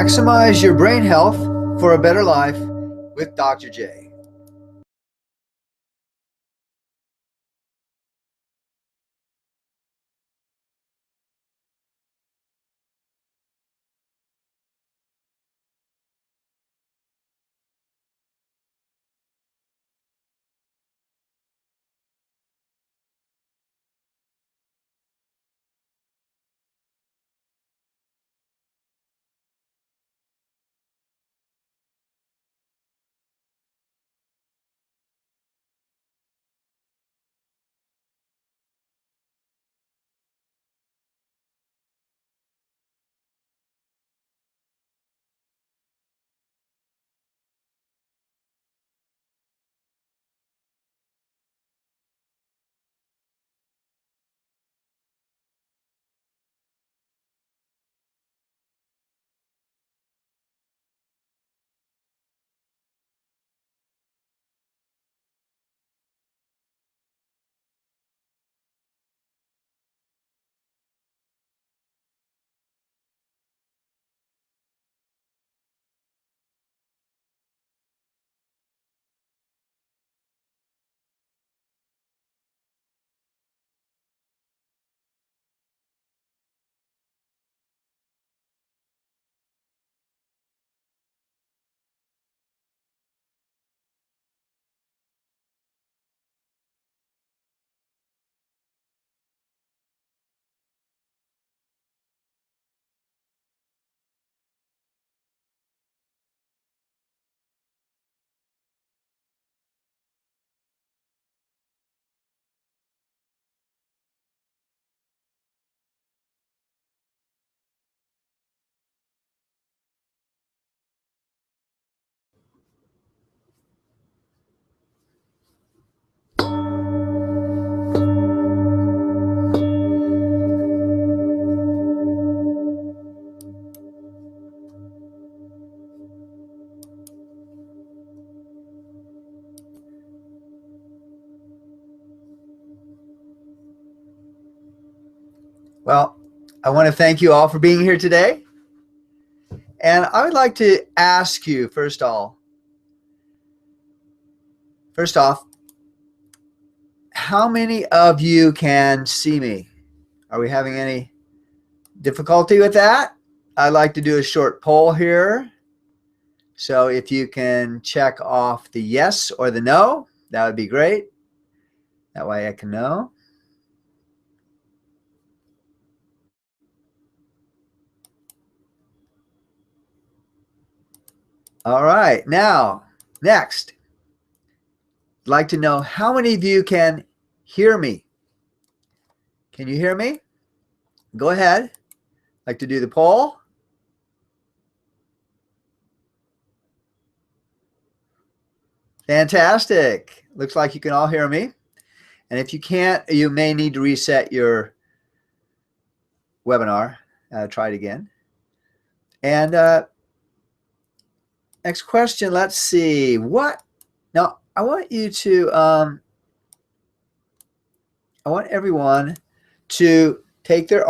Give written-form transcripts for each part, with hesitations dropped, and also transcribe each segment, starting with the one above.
Maximize your brain health for a better life with Dr. J. Well, I want to thank you all for being here today. And I would like to ask you, first off, how many of you can see me? Are we having any difficulty with that? I'd like to do a short poll here. So if you can check off the yes or the no, that would be great. That way I can know. All right. Now, next, I'd like to know how many of you can hear me? Can you hear me? Go ahead. I'd like to do the poll. Fantastic. Looks like you can all hear me. And if you can't, you may need to reset your webinar. Try it again. And next question, let's see. Now, I want you to, I want everyone to take their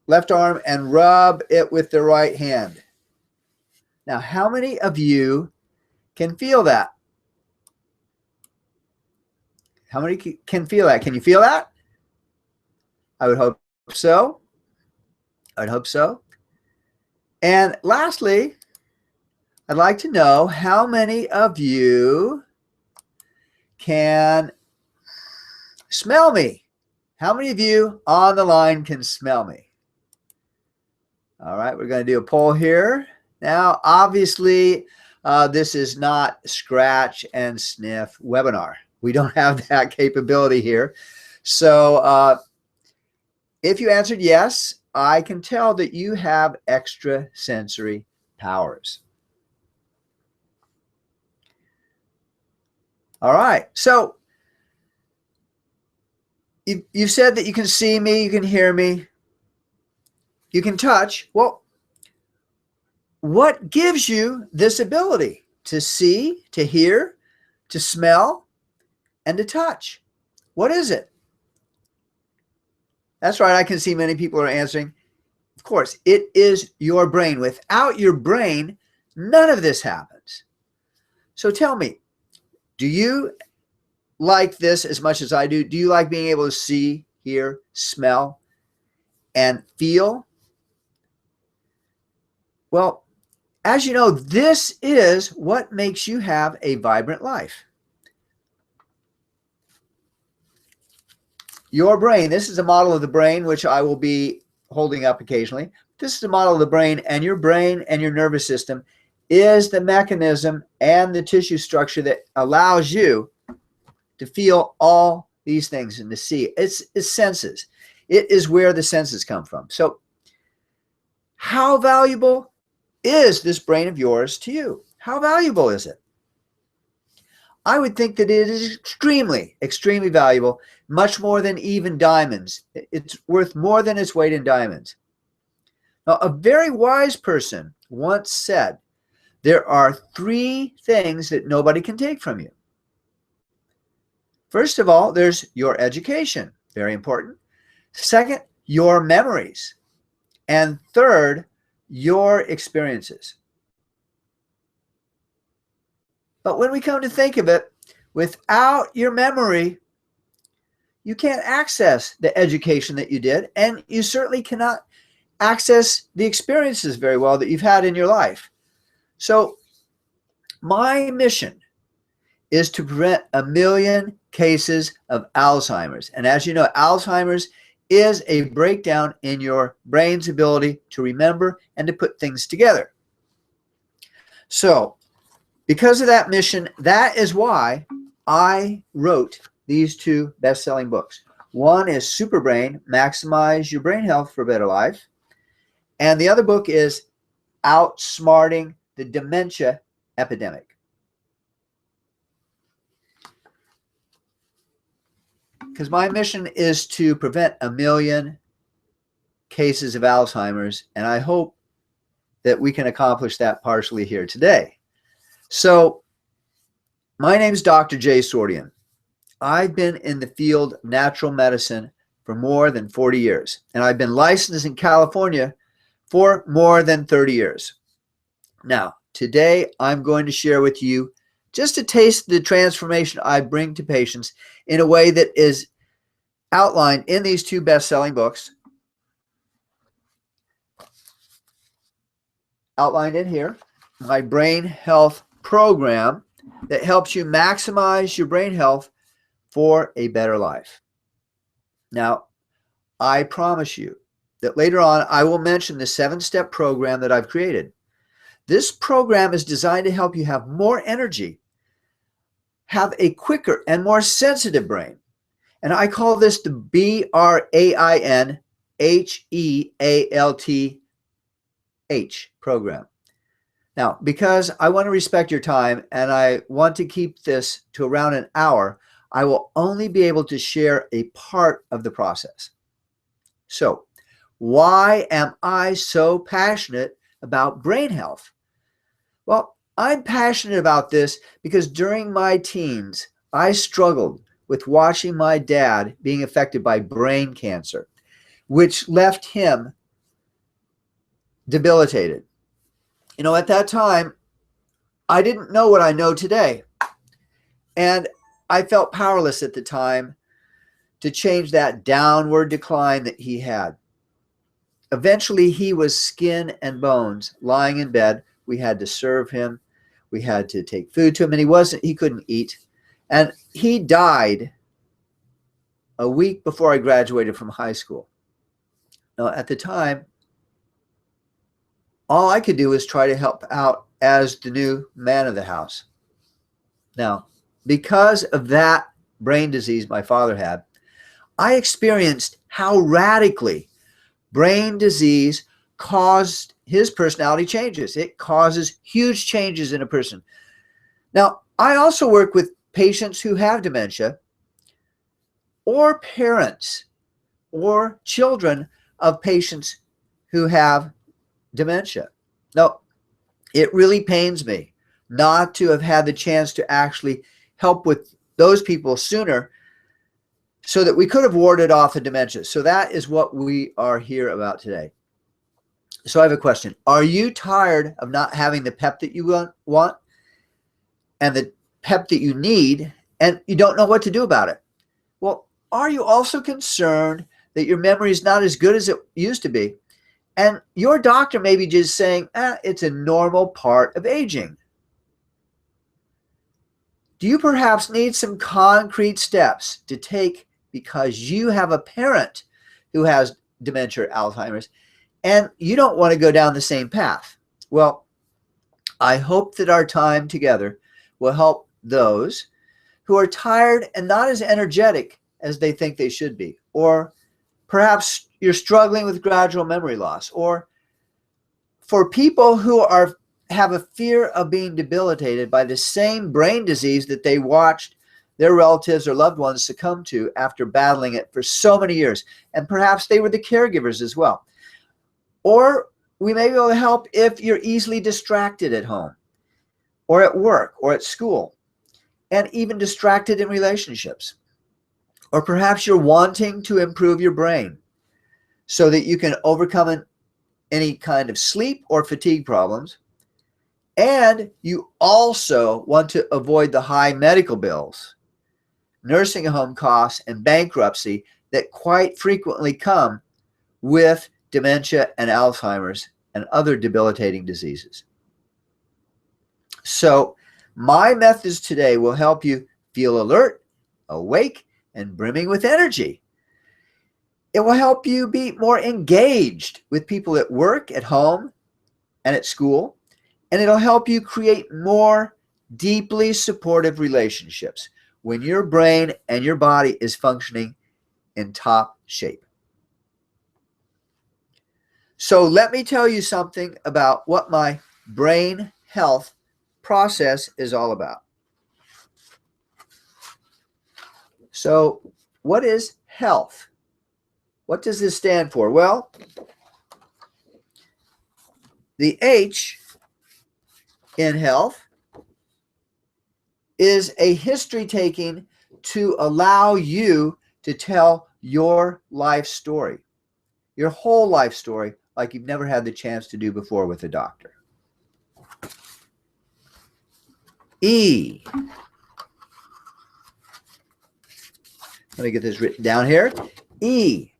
left arm, and rub it with their right hand. Now, how many of you can feel that? How many can feel that? Can you feel that? I would hope so. I would hope so. And lastly, I'd like to know how many of you can smell me. How many of you on the line can smell me? All right, we're going to do a poll here. Now, obviously, this is not scratch and sniff webinar. We don't have that capability here. So if you answered yes, I can tell that you have extrasensory powers. All right. So you've said that you can see me, you can hear me, you can touch. Well, what gives you this ability to see, to hear, to smell, and to touch? What is it? That's right. I can see many people are answering Of course, it is your brain. Without your brain, none of this happens. So tell me, do you like this as much as I do? Do you like being able to see, hear, smell, and feel? Well, as you know, this is what makes you have a vibrant life. Your brain, this is a model of the brain, which I will be holding up occasionally. This is a model of the brain and your nervous system is the mechanism and the tissue structure that allows you to feel all these things and to see. It's senses. It is where the senses come from. So how valuable is this brain of yours to you? How valuable is it? I would think that it is extremely, extremely valuable, much more than even diamonds. It's worth more than its weight in diamonds. Now, a very wise person once said, there are three things that nobody can take from you. First of all, there's your education, very important. Second, your memories. And third, your experiences. But when we come to think of it, without your memory, you can't access the education that you did, and you certainly cannot access the experiences very well that you've had in your life. So my mission is to prevent 1 million cases of Alzheimer's. And as you know, Alzheimer's is a breakdown in your brain's ability to remember and to put things together. So because of that mission, that is why I wrote these two best-selling books. One is Super Brain, Maximize Your Brain Health for a Better Life. And the other book is Outsmarting the Dementia Epidemic. Because my mission is to prevent 1 million cases of Alzheimer's, and I hope that we can accomplish that partially here today. So my name is Dr. Jay Sordian. I've been in the field of natural medicine for more than 40 years, and I've been licensed in California for more than 30 years. Now, today I'm going to share with you just a taste of the transformation I bring to patients in a way that is outlined in these two best-selling books, outlined in here, my brain health program that helps you maximize your brain health for a better life. Now, I promise you that later on I will mention the 7-step program that I've created. This program is designed to help you have more energy, have a quicker and more sensitive brain. And I call this the B.R.A.I.N. H.E.A.L.T.H program. Now, because I want to respect your time and I want to keep this to around an hour, I will only be able to share a part of the process. So, why am I so passionate about brain health? Well, I'm passionate about this because during my teens, I struggled with watching my dad being affected by brain cancer, which left him debilitated. You know, at that time, I didn't know what I know today. And I felt powerless at the time to change that downward decline that he had. Eventually, he was skin and bones, lying in bed. We had to serve him. We had to take food to him, and he couldn't eat. And he died a week before I graduated from high school. Now, at the time, all I could do was try to help out as the new man of the house. Now, because of that brain disease my father had, I experienced how radically brain disease caused his personality changes. It causes huge changes in a person. Now, I also work with patients who have dementia, or parents or children of patients who have dementia. Now, it really pains me not to have had the chance to actually help with those people sooner so that we could have warded off the dementia. So that is what we are here about today. So I have a question. Are you tired of not having the pep that you want and the pep that you need, and you don't know what to do about it? Well, are you also concerned that your memory is not as good as it used to be? And your doctor may be just saying, it's a normal part of aging. Do you perhaps need some concrete steps to take because you have a parent who has dementia or Alzheimer's and you don't want to go down the same path? Well, I hope that our time together will help those who are tired and not as energetic as they think they should be. Or perhaps you're struggling with gradual memory loss. Or for people who have a fear of being debilitated by the same brain disease that they watched their relatives or loved ones succumb to after battling it for so many years. And perhaps they were the caregivers as well. Or we may be able to help if you're easily distracted at home or at work or at school, and even distracted in relationships. Or perhaps you're wanting to improve your brain so that you can overcome any kind of sleep or fatigue problems. And you also want to avoid the high medical bills, nursing home costs, and bankruptcy that quite frequently come with dementia and Alzheimer's and other debilitating diseases. So my methods today will help you feel alert, awake, and brimming with energy. It will help you be more engaged with people at work, at home, and at school. And it'll help you create more deeply supportive relationships when your brain and your body is functioning in top shape. So let me tell you something about what my brain health process is all about. So what is health? What does this stand for? Well, the H in health is a history taking to allow you to tell your life story, your whole life story, like you've never had the chance to do before with a doctor. E. Let me get this written down here. E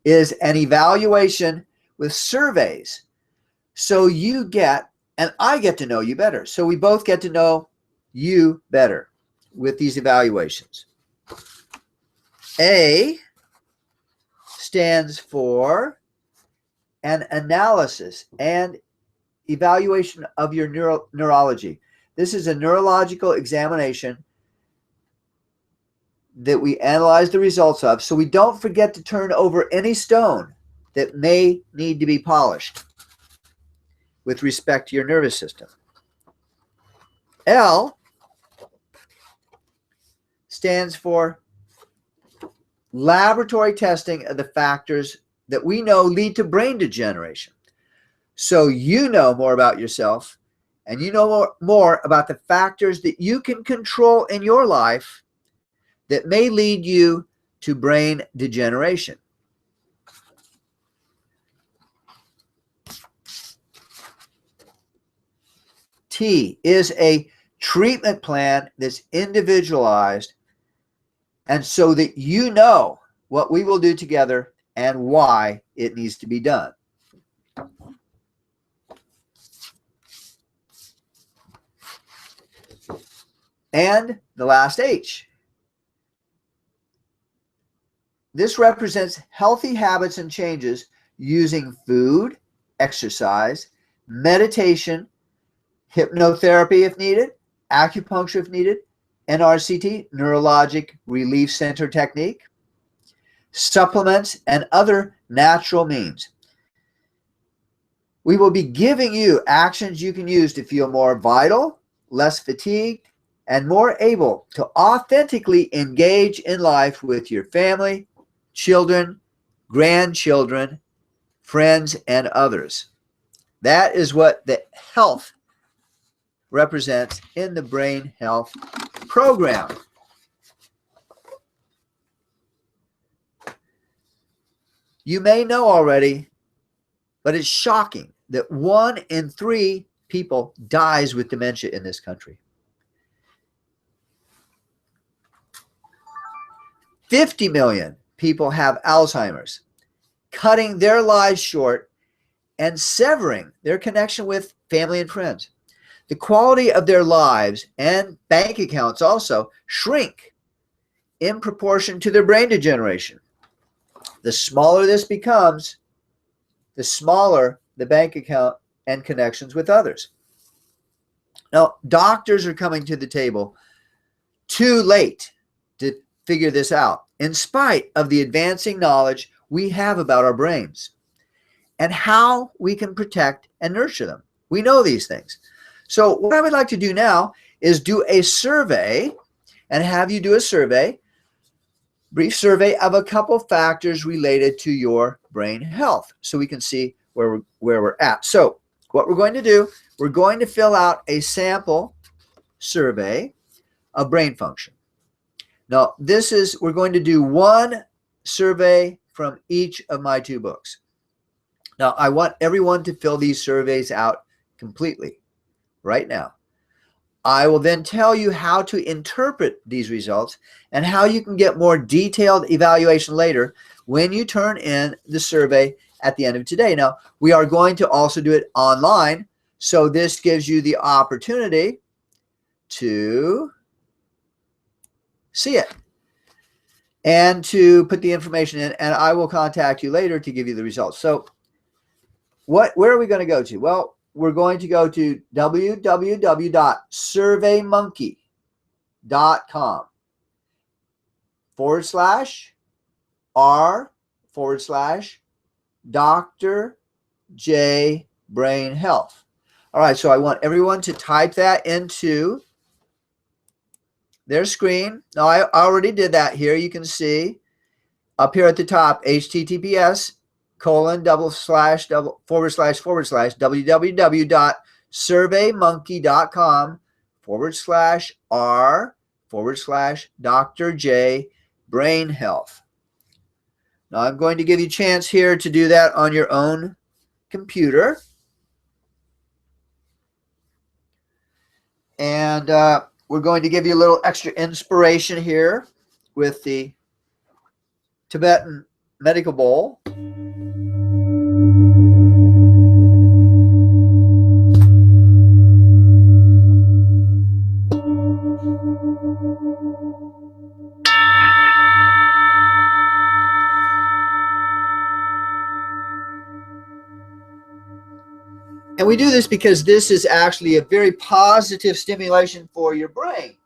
is an evaluation with surveys. So you get, and I get to know you better. So we both get to know you better with these evaluations. A stands for an analysis and evaluation of your neurology. This is a neurological examination that we analyze the results of, so we don't forget to turn over any stone that may need to be polished with respect to your nervous system. L stands for laboratory testing of the factors that we know lead to brain degeneration. So you know more about yourself, and you know more about the factors that you can control in your life that may lead you to brain degeneration. T is a treatment plan that's individualized, and so that you know what we will do together and why it needs to be done. And the last H. This represents healthy habits and changes using food, exercise, meditation, hypnotherapy if needed, acupuncture if needed, NRCT, neurologic relief center technique, supplements, and other natural means. We will be giving you actions you can use to feel more vital, less fatigued, and more able to authentically engage in life with your family, children, grandchildren, friends, and others. That is what the health represents in the brain health program. You may know already But it's shocking that 1 in 3 people dies with dementia in this country. 50 million people have Alzheimer's, cutting their lives short and severing their connection with family and friends. The quality of their lives and bank accounts also shrink in proportion to their brain degeneration. The smaller this becomes, the smaller the bank account and connections with others. Now, doctors are coming to the table too late to figure this out, in spite of the advancing knowledge we have about our brains and how we can protect and nurture them. We know these things. So what I would like to do now is do a survey and have you do a survey, brief survey of a couple factors related to your brain health so we can see where we're at. So what we're going to do, we're going to fill out a sample survey of brain function. Now, we're going to do one survey from each of my 2 books. Now, I want everyone to fill these surveys out completely right now. I will then tell you how to interpret these results and how you can get more detailed evaluation later when you turn in the survey at the end of today. Now, we are going to also do it online, so this gives you the opportunity to see it and to put the information in, and I will contact you later to give you the results. So where are we going to go to? Well, we're going to go to www.surveymonkey.com/r/Dr. J Brain Health. All right, so I want everyone to type that into their screen. Now, I already did that here. You can see up here at the top, https://www.surveymonkey.com/r/Dr. J Brain Health. Now, I'm going to give you a chance here to do that on your own computer. And we're going to give you a little extra inspiration here with the Tibetan medical bowl. And we do this because this is actually a very positive stimulation for your brain.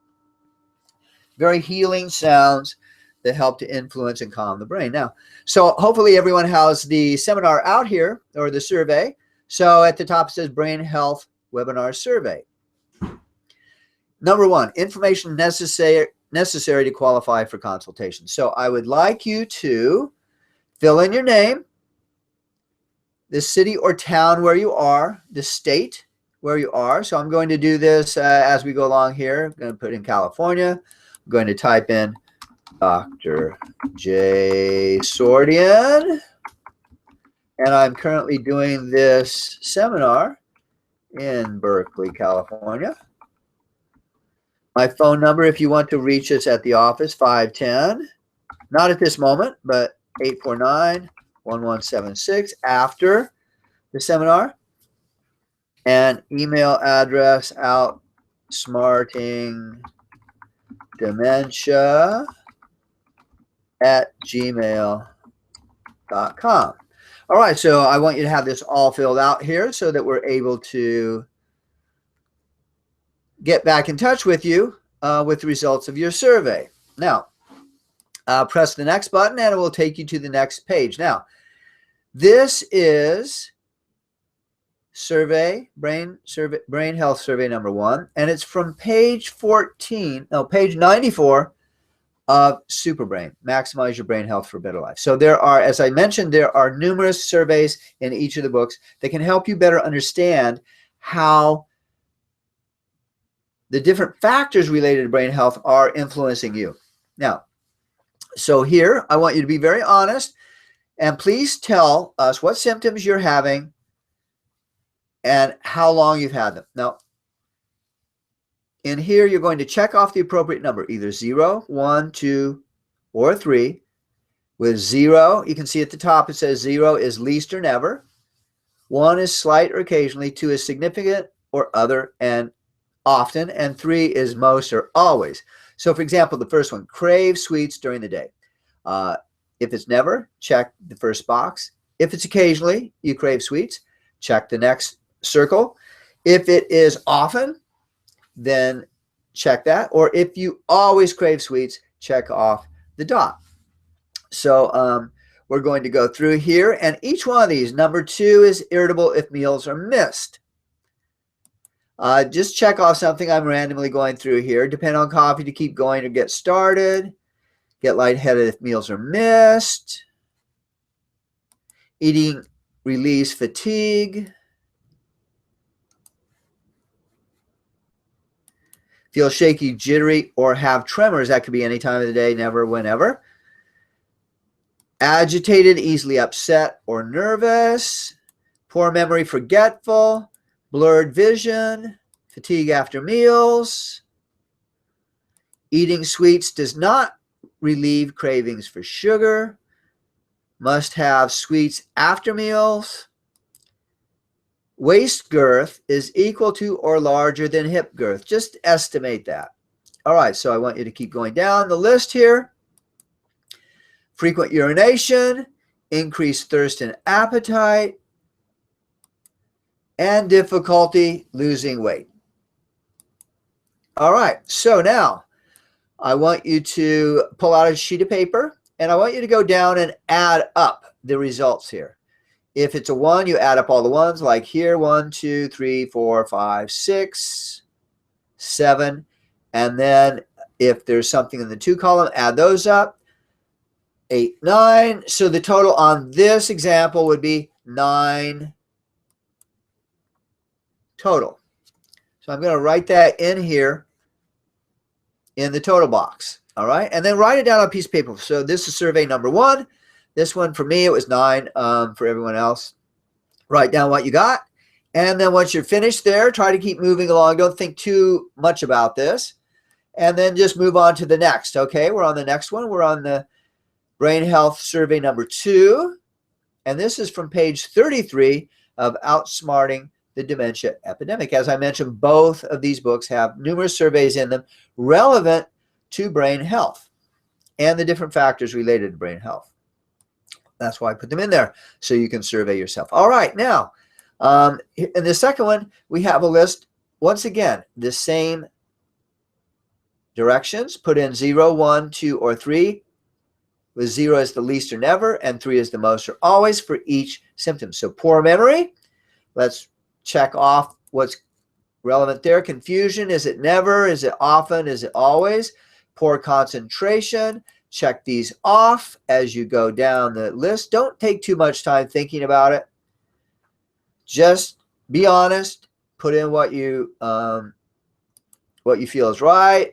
Very healing sounds that help to influence and calm the brain. Now, so hopefully everyone has the seminar out here, or the survey. So at the top it says Brain Health Webinar Survey. Number 1, information necessary to qualify for consultation. So I would like you to fill in your name, the city or town where you are, the state where you are. So I'm going to do this as we go along here. I'm going to put in California. I'm going to type in Dr. J. Sordian. And I'm currently doing this seminar in Berkeley, California. My phone number, if you want to reach us at the office, 510. Not at this moment, but 849-1176 after the seminar. And email address outsmartingdementia@gmail.com. All right, so I want you to have this all filled out here so that we're able to get back in touch with you with the results of your survey. Now, press the next button and it will take you to the next page. Now, this is brain health survey number 1, and it's from page 94 of Superbrain, Maximize Your Brain Health for a Better Life. So there are, as I mentioned, there are numerous surveys in each of the books that can help you better understand how the different factors related to brain health are influencing you. Now, so here, I want you to be very honest And please tell us what symptoms you're having and how long you've had them. Now, in here, you're going to check off the appropriate number, either 0, 1, 2, or 3. With 0, you can see at the top it says 0 is least or never. 1 is slight or occasionally. 2 is significant or other and often. And 3 is most or always. So, for example, the first one, crave sweets during the day. If it's never, check the first box. If it's occasionally you crave sweets, check the next circle. If it is often, then check that. Or if you always crave sweets, check off the dot. So we're going to go through here, and each one of these, number 2 is irritable if meals are missed. Just check off something. I'm randomly going through here. Depend on coffee to keep going or get started. Get lightheaded if meals are missed. Eating relieves fatigue. Feel shaky, jittery, or have tremors. That could be any time of the day, never, whenever. Agitated, easily upset or nervous. Poor memory, forgetful. Blurred vision. Fatigue after meals. Eating sweets does not relieve cravings for sugar. Must have sweets after meals. Waist girth is equal to or larger than hip girth. Just estimate that. All right, so I want you to keep going down the list here. Frequent urination, increased thirst and appetite, and difficulty losing weight. All right, so now I want you to pull out a sheet of paper, and I want you to go down and add up the results here. If it's a 1, you add up all the ones, like here, 1, 2, 3, 4, 5, 6, 7. And then if there's something in the 2 column, add those up. 8, 9. So the total on this example would be 9 total. So I'm going to write that in here in the total box. All right. And then write it down on a piece of paper. So this is survey number 1. This one for me, it was 9 for everyone else. Write down what you got. And then once you're finished there, try to keep moving along. Don't think too much about this. And then just move on to the next. Okay, we're on the next one. We're on the Brain Health Survey number 2. And this is from page 33 of Outsmarting the Dementia Epidemic. As I mentioned, both of these books have numerous surveys in them relevant to brain health and the different factors related to brain health. That's why I put them in there, so you can survey yourself. All right, now, in the second one, we have a list, once again, the same directions. Put in 0, 1, 2, or 3, with 0 as the least or never, and 3 is the most or always for each symptom. So poor memory, let's check off what's relevant there. Confusion, is it never? Is it often? Is it always? Poor concentration. Check these off as you go down the list. Don't take too much time thinking about it. Just be honest. Put in what you feel is right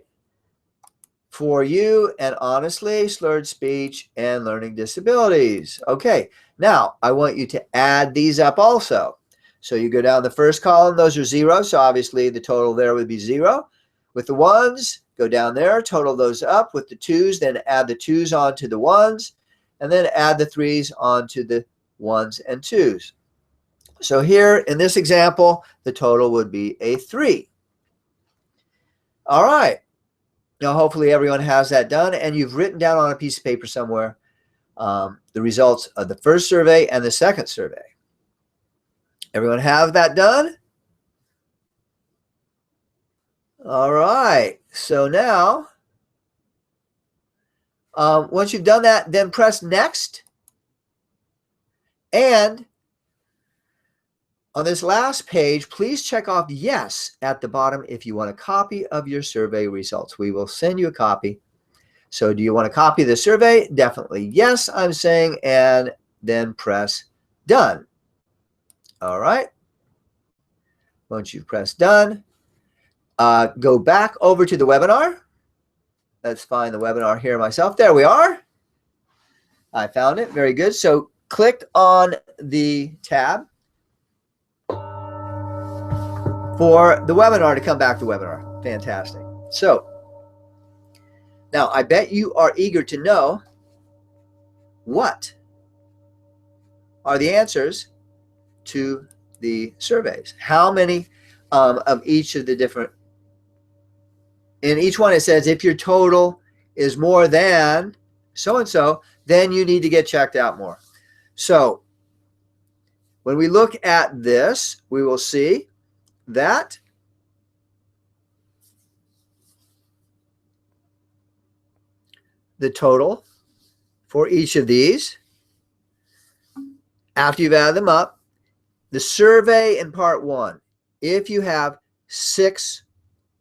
for you, and honestly, slurred speech and learning disabilities. Okay, now I want you to add these up also. So you go down the first column, those are 0, so obviously the total there would be 0. With the 1s, go down there, total those up. With the 2s, then add the 2s onto the 1s, and then add the 3s onto the 1s and 2s. So here in this example, the total would be a 3. All right. Now hopefully everyone has that done, and you've written down on a piece of paper somewhere the results of the first survey and the second survey. Everyone have that done? All right. So now, once you've done that, then press next. And on this last page, please check off yes at the bottom if you want a copy of your survey results. We will send you a copy. So do you want a copy of the survey? Definitely yes, I'm saying, and then press done. All right. Once you've pressed done, go back over to the webinar. Let's find the webinar here myself. There we are. I found it. Very good. So clicked on the tab for the webinar to come back to webinar. Fantastic. So now I bet you are eager to know what are the answers to the surveys. How many of each of the different, in each one it says if your total is more than so-and-so, then you need to get checked out more. So when we look at this, we will see that the total for each of these, after you've added them up, the survey in part 1, if you have 6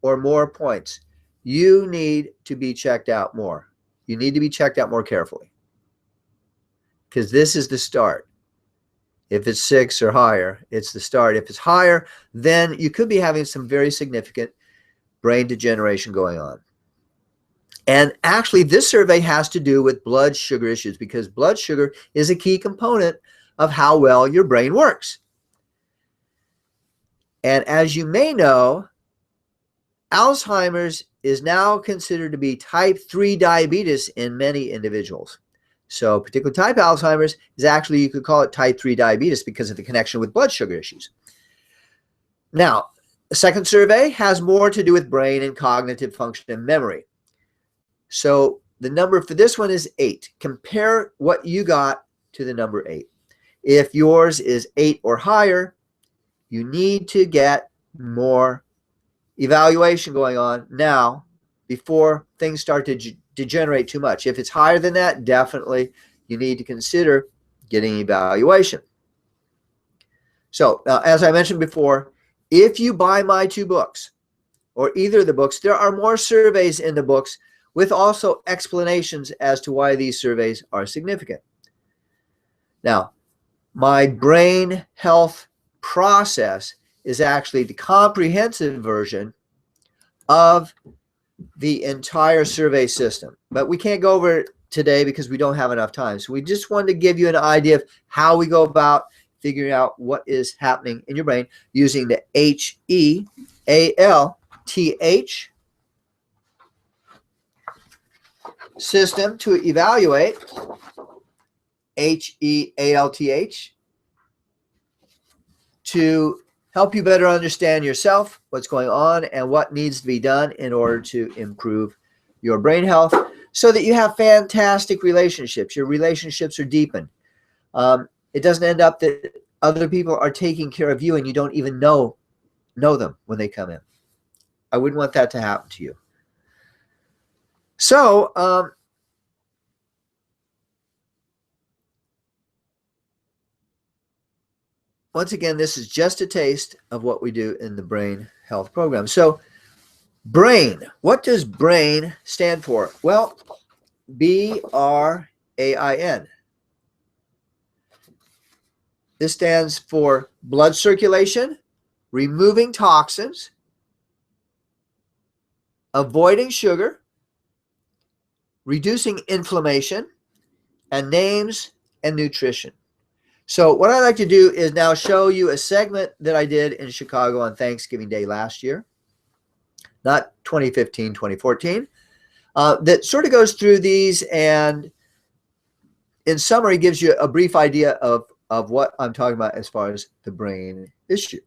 or more points, you need to be checked out more. You need to be checked out more carefully, because this is the start. If it's 6 or higher, it's the start. If it's higher, then you could be having some very significant brain degeneration going on. And actually, this survey has to do with blood sugar issues, because blood sugar is a key component of how well your brain works. And as you may know, Alzheimer's is now considered to be type 3 diabetes in many individuals. So particular type Alzheimer's is actually, you could call it type 3 diabetes because of the connection with blood sugar issues. Now, the second survey has more to do with brain and cognitive function and memory. So the number for this one is 8. Compare what you got to the number 8. If yours is 8 or higher, you need to get more evaluation going on now before things start to degenerate too much. If it's higher than that, definitely you need to consider getting evaluation. So as I mentioned before, if you buy my 2 books or either of the books, there are more surveys in the books with also explanations as to why these surveys are significant. Now, my brain health process is actually the comprehensive version of the entire survey system, but we can't go over it today because we don't have enough time. So we just wanted to give you an idea of how we go about figuring out what is happening in your brain using the H.E.A.L.T.H system to evaluate. H.E.A.L.T.H to help you better understand yourself, what's going on, and what needs to be done in order to improve your brain health so that you have fantastic relationships. Your relationships are deepened. It doesn't end up that other people are taking care of you and you don't even know them when they come in. I wouldn't want that to happen to you. So, once again, this is just a taste of what we do in the brain health program. So, BRAIN. What does BRAIN stand for? Well, B.R.A.I.N. This stands for blood circulation, removing toxins, avoiding sugar, reducing inflammation, and names and nutrition. So what I'd like to do is now show you a segment that I did in Chicago on Thanksgiving Day last year, not 2015, 2014, that sort of goes through these and in summary gives you a brief idea of what I'm talking about as far as the brain issue.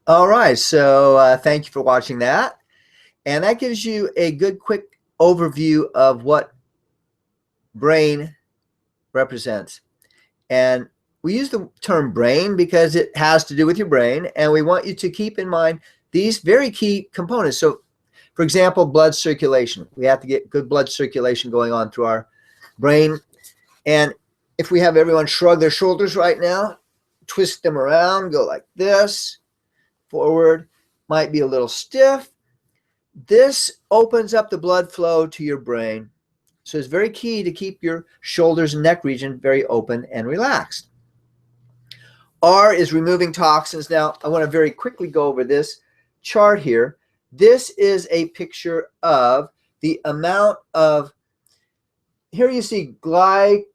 All right, so thank you for watching that. And that gives you a good quick overview of what brain represents. And we use the term brain because it has to do with your brain, and we want you to keep in mind these very key components. So, for example, blood circulation. We have to get good blood circulation going on through our brain. And if we have everyone shrug their shoulders right now, twist them around, go like this, forward, might be a little stiff. This opens up the blood flow to your brain. So it's very key to keep your shoulders and neck region very open and relaxed. R is removing toxins. Now, I want to very quickly go over this chart here. This is a picture of the amount of, here you see glyphosate,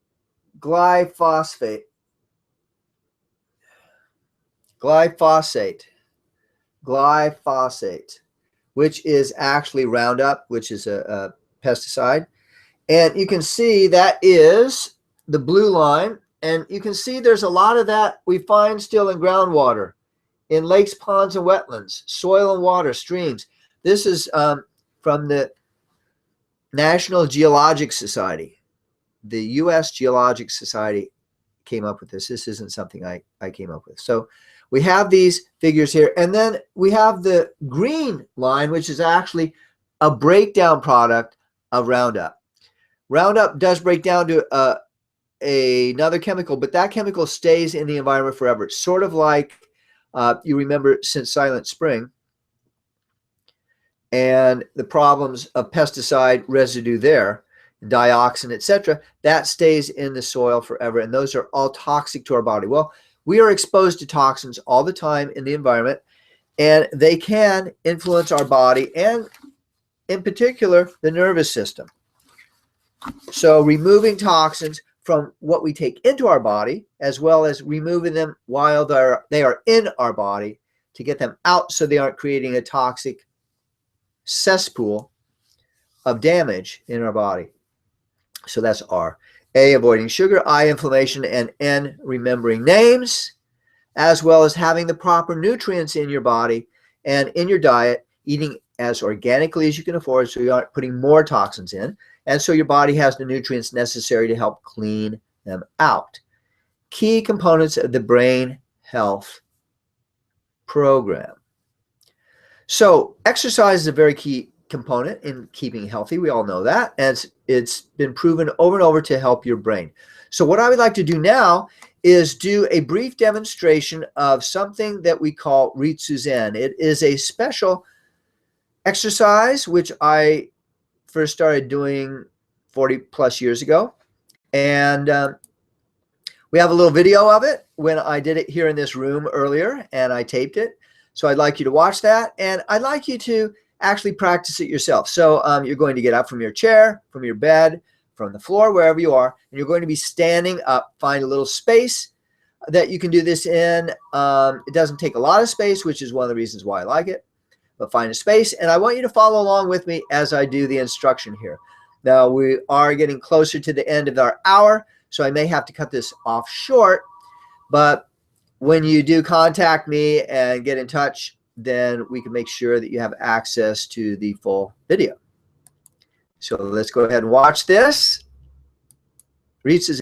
which is actually Roundup, which is a pesticide. And you can see that is the blue line. And you can see there's a lot of that we find still in groundwater, in lakes, ponds, and wetlands, soil and water, streams. This is from the National Geologic Society. The U.S. Geologic Society came up with this. This isn't something I came up with. So we have these figures here. And then we have the green line, which is actually a breakdown product of Roundup. Roundup does break down to another chemical, but that chemical stays in the environment forever. It's sort of like you remember since Silent Spring and the problems of pesticide residue there, dioxin, etc., that stays in the soil forever, and those are all toxic to our body. Well, we are exposed to toxins all the time in the environment, and they can influence our body and, in particular, the nervous system. So removing toxins from what we take into our body, as well as removing them while they are in our body to get them out so they aren't creating a toxic cesspool of damage in our body. So that's R. A, avoiding sugar. I, inflammation. And N, remembering names, as well as having the proper nutrients in your body and in your diet, eating as organically as you can afford so you aren't putting more toxins in. And so your body has the nutrients necessary to help clean them out. Key components of the brain health program. So exercise is a very key component in keeping healthy. We all know that. And it's been proven over and over to help your brain. So what I would like to do now is do a brief demonstration of something that we call Ritsuzen. It is a special exercise which I first started doing 40 plus years ago. And we have a little video of it when I did it here in this room earlier, and I taped it. So I'd like you to watch that, and I'd like you to actually practice it yourself. So you're going to get up from your chair, from your bed, from the floor, wherever you are, and you're going to be standing up. Find a little space that you can do this in. It doesn't take a lot of space, which is one of the reasons why I like it, but find a space. And I want you to follow along with me as I do the instruction here. Now, we are getting closer to the end of our hour, so I may have to cut this off short, but when you do contact me and get in touch, then we can make sure that you have access to the full video. So let's go ahead and watch this. Reaches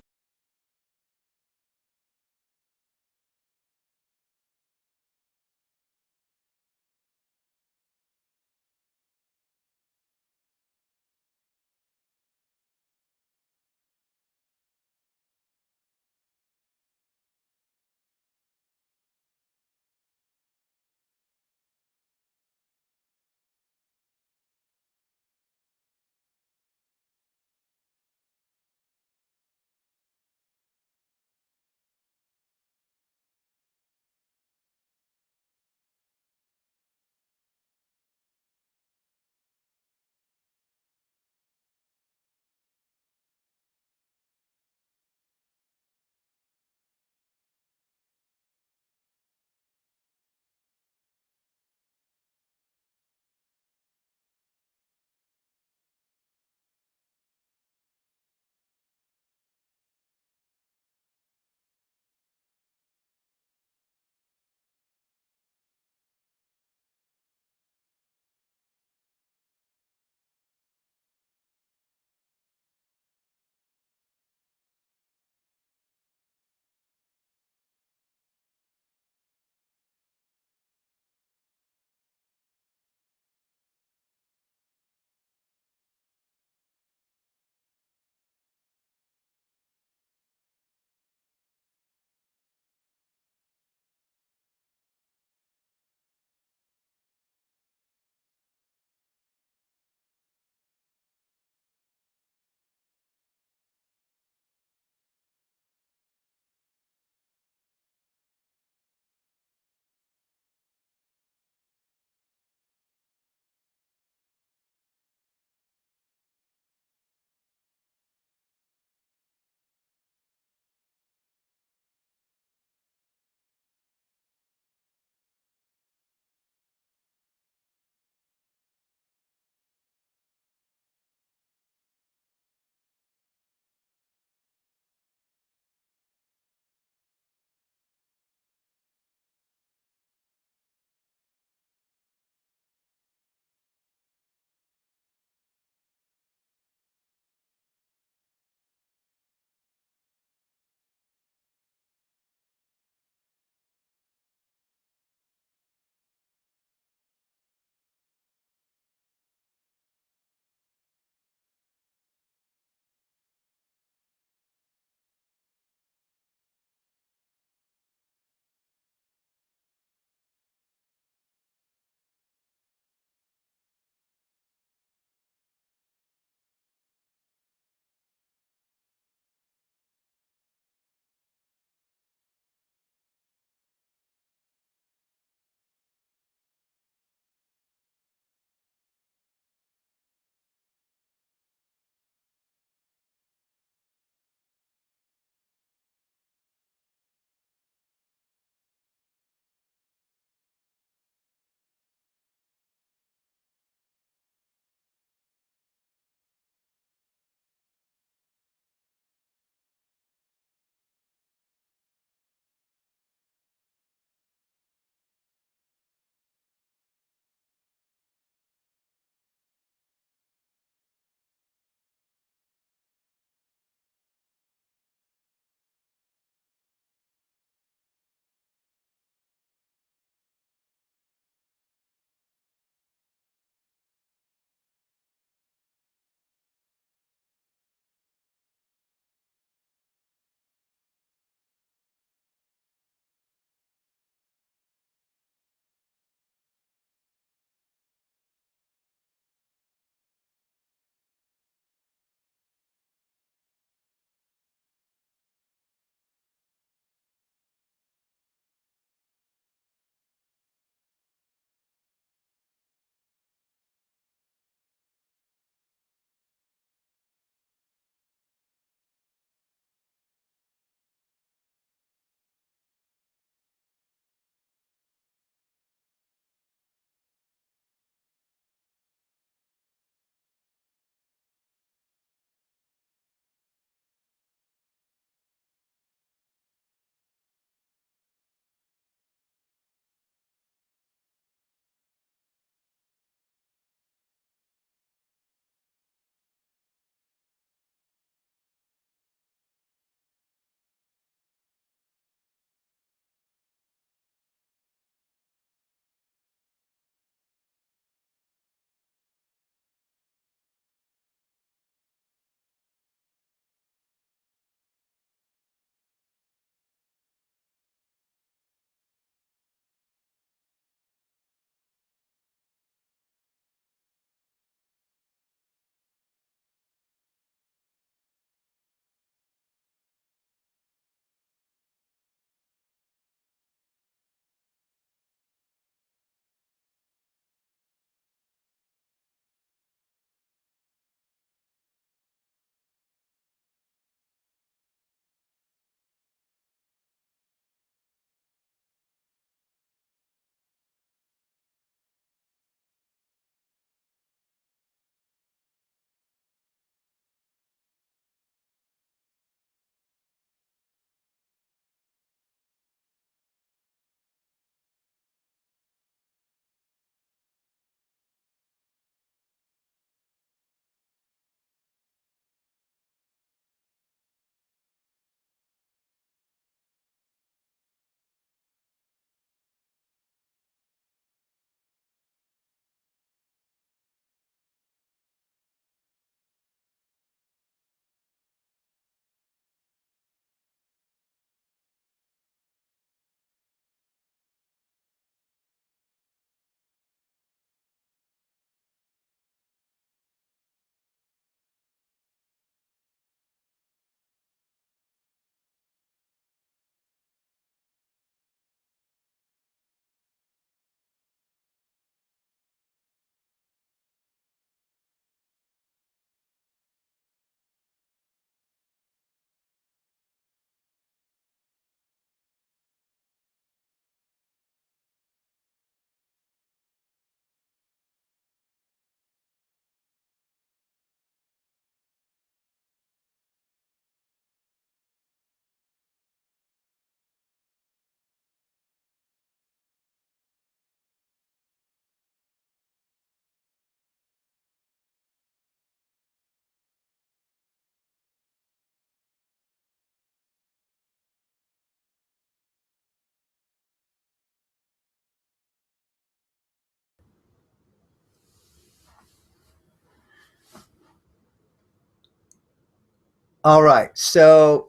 All right. So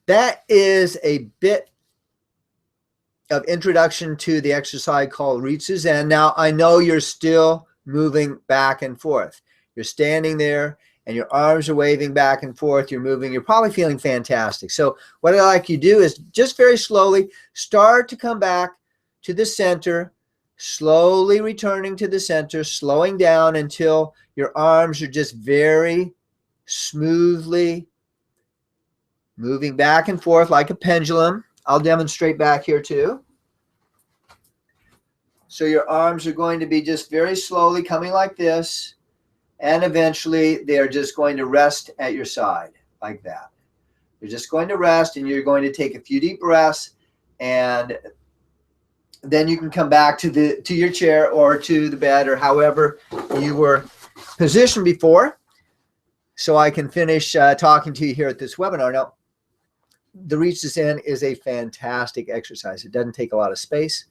that is a bit of introduction to the exercise called Reach to Zen. Now, I know you're still moving back and forth. You're standing there and your arms are waving back and forth. You're moving. You're probably feeling fantastic. So what I'd like you to do is just very slowly start to come back to the center, slowly returning to the center, slowing down until your arms are just very smoothly moving back and forth like a pendulum. I'll demonstrate back here too. So your arms are going to be just very slowly coming like this, and eventually they are just going to rest at your side like that. You're just going to rest, and you're going to take a few deep breaths, and then you can come back to your chair or to the bed or however you were positioned before, so I can finish talking to you here at this webinar. Now, the Reach to Zen is a fantastic exercise. It doesn't take a lot of space.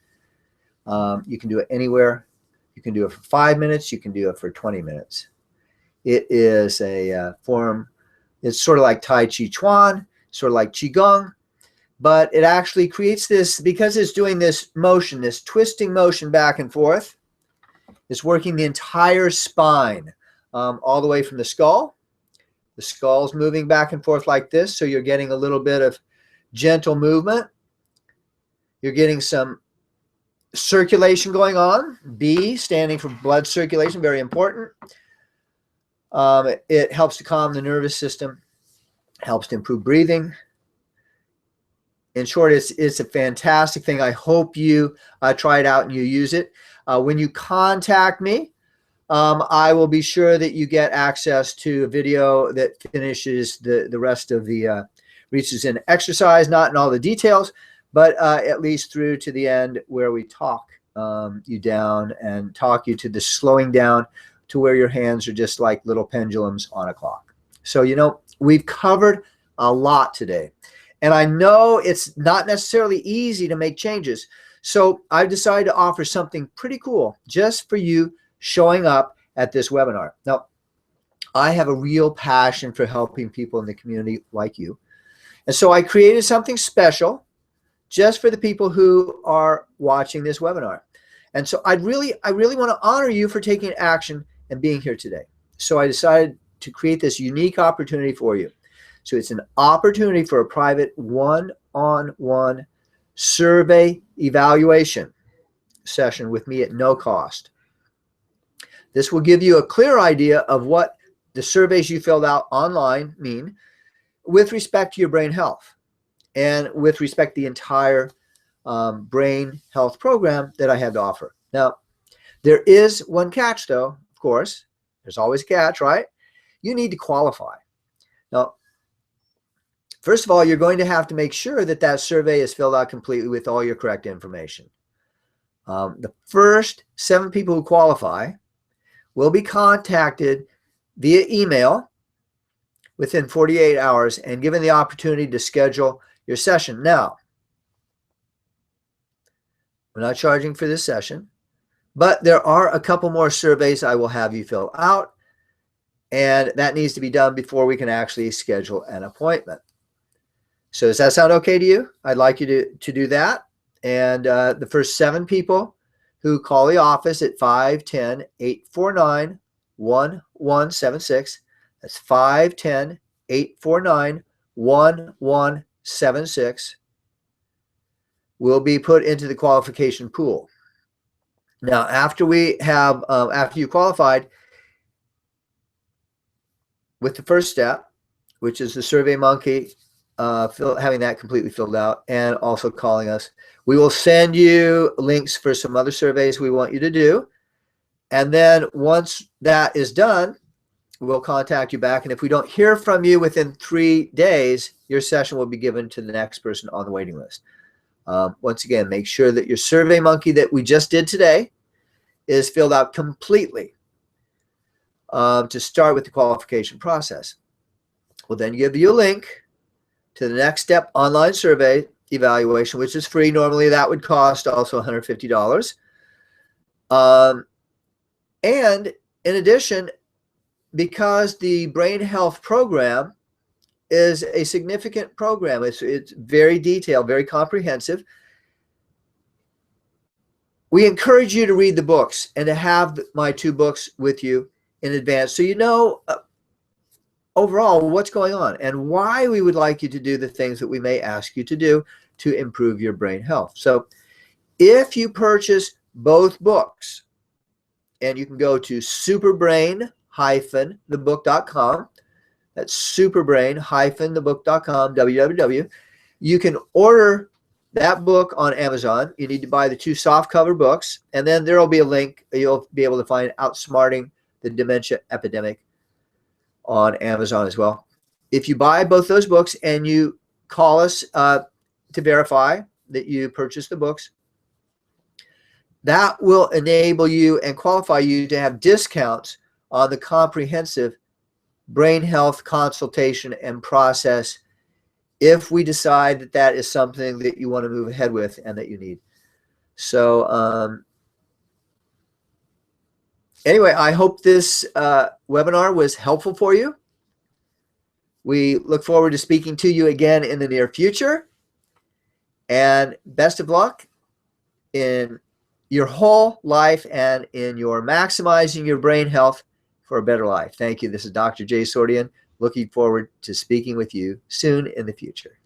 You can do it anywhere. You can do it for 5 minutes. You can do it for 20 minutes. It is a form. It's sort of like Tai Chi Chuan, sort of like Qigong, but it actually creates this, because it's doing this motion, this twisting motion back and forth. It's working the entire spine, all the way from the skull. The skull's moving back and forth like this, so you're getting a little bit of gentle movement. You're getting some circulation going on. B standing for blood circulation, very important. It helps to calm the nervous system, helps to improve breathing. In short, it's a fantastic thing. I hope you try it out and you use it. When you contact me, I will be sure that you get access to a video that finishes the rest of the Reach to Zen exercise, not in all the details, but at least through to the end where we talk you down and talk you to the slowing down to where your hands are just like little pendulums on a clock. So, you know, we've covered a lot today. And I know it's not necessarily easy to make changes. So I've decided to offer something pretty cool just for you showing up at this webinar. Now, I have a real passion for helping people in the community like you. And so I created something special just for the people who are watching this webinar. And so I really want to honor you for taking action and being here today. So I decided to create this unique opportunity for you. So it's an opportunity for a private one-on-one survey evaluation session with me at no cost. This will give you a clear idea of what the surveys you filled out online mean with respect to your brain health and with respect to the entire brain health program that I have to offer. Now, there is one catch, though, of course. There's always a catch, right? You need to qualify. Now, first of all, you're going to have to make sure that that survey is filled out completely with all your correct information. The first 7 people who qualify will be contacted via email within 48 hours and given the opportunity to schedule your session. Now, we're not charging for this session, but there are a couple more surveys I will have you fill out, and that needs to be done before we can actually schedule an appointment. So does that sound okay to you? I'd like you to do that. And the first 7 people who call the office at 510-849-1176, that's 510-849-1176, will be put into the qualification pool. Now, after you qualified with the first step, which is the Survey Monkey, having that completely filled out and also calling us, we will send you links for some other surveys we want you to do. And then once that is done, we'll contact you back. And if we don't hear from you within 3 days, your session will be given to the next person on the waiting list. Once again, make sure that your Survey Monkey that we just did today is filled out completely to start with the qualification process. We'll then give you a link to the next step online survey evaluation, which is free. Normally that would cost also $150. And in addition, because the brain health program is a significant program. It's very detailed, very comprehensive. We encourage you to read the books and to have my 2 books with you in advance, so you know overall what's going on and why we would like you to do the things that we may ask you to do to improve your brain health. So if you purchase both books, and you can go to superbrain-thebook.com, that's superbrain-thebook.com, www. You can order that book on Amazon. You need to buy the 2 softcover books, and then there will be a link. You'll be able to find Outsmarting the Dementia Epidemic on Amazon as well. If you buy both those books and you call us to verify that you purchased the books, that will enable you and qualify you to have discounts on the comprehensive brain health consultation and process if we decide that that is something that you want to move ahead with and that you need. So anyway, I hope this webinar was helpful for you. We look forward to speaking to you again in the near future. And best of luck in your whole life and in your maximizing your brain health for a better life. Thank you. This is Dr. Jay Sordian, looking forward to speaking with you soon in the future.